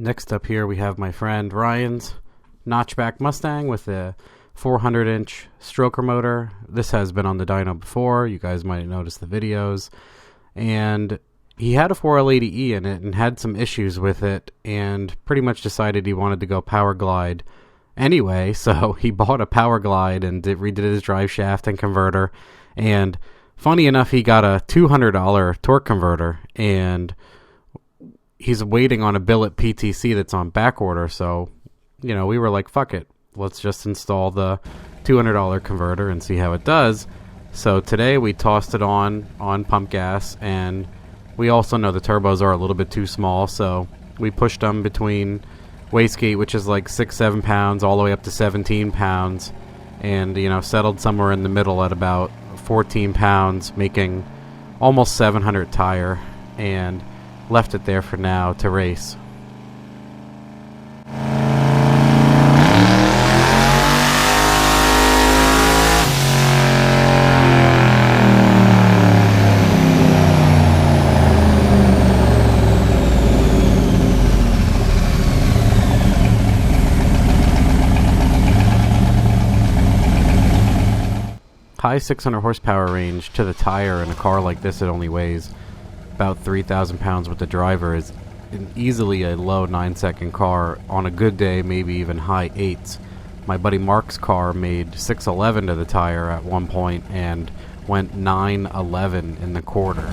Next up here we have my friend Ryan's notchback Mustang with a 400-inch stroker motor. This has been on the dyno before. You guys might notice the videos. And he had a 4L80E in it and had some issues with it and pretty much decided he wanted to go powerglide anyway. So he bought a powerglide and redid his drive shaft and converter. And funny enough, he got a $200 torque converter and he's waiting on a billet PTC that's on back order. So, you know, we were like, fuck it. Let's just install the $200 converter and see how it does. So today we tossed it on pump gas, and we also know the turbos are a little bit too small, so we pushed them between wastegate, which is like 6-7 pounds, all the way up to 17 pounds, and, you know, settled somewhere in the middle at about 14 pounds, making almost 700 tire, and left it there for now to race. High 600 horsepower range to the tire in a car like this, it only weighs about 3,000 pounds with the driver, is easily a low 9-second car. On a good day, maybe even high 8s. My buddy Mark's car made 611 to the tire at one point and went 911 in the quarter.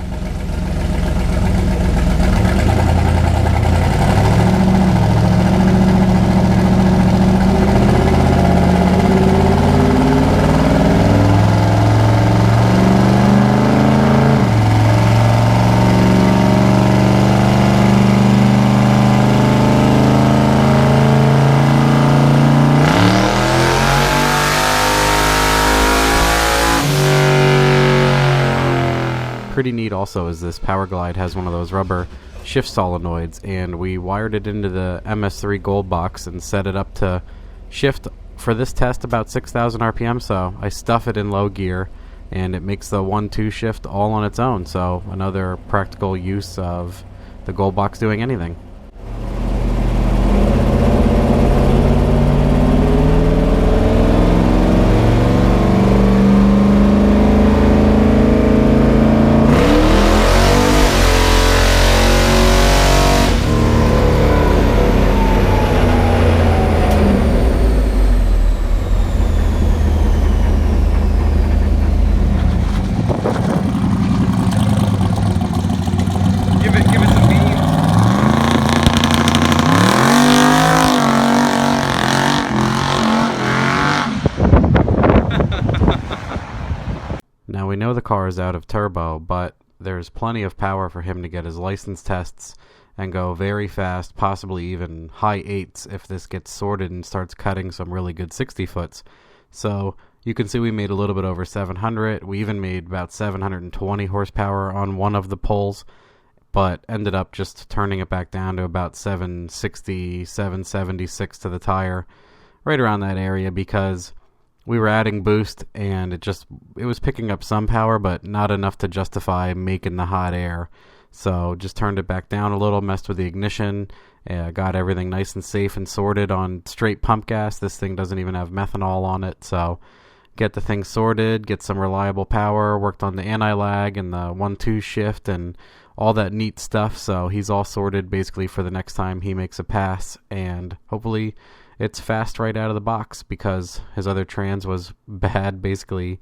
Pretty neat also is this powerglide has one of those rubber shift solenoids, and we wired it into the MS3 gold box and set it up to shift for this test about 6,000 RPM. So I stuff it in low gear and it makes the 1-2 shift all on its own. So another practical use of the gold box doing anything. Now we know the car is out of turbo, but there's plenty of power for him to get his license tests and go very fast, possibly even high 8s if this gets sorted and starts cutting some really good 60-foots. So you can see we made a little bit over 700. We even made about 720 horsepower on one of the pulls, but ended up just turning it back down to about 760, 776 to the tire, right around that area, because we were adding boost and it was picking up some power, but not enough to justify making the hot air. So just turned it back down a little, messed with the ignition, got everything nice and safe and sorted on straight pump gas. This thing doesn't even have methanol on it, so get the thing sorted, get some reliable power, worked on the anti-lag and the 1-2 shift and all that neat stuff. So he's all sorted basically for the next time he makes a pass, and hopefully it's fast right out of the box, because his other trans was bad basically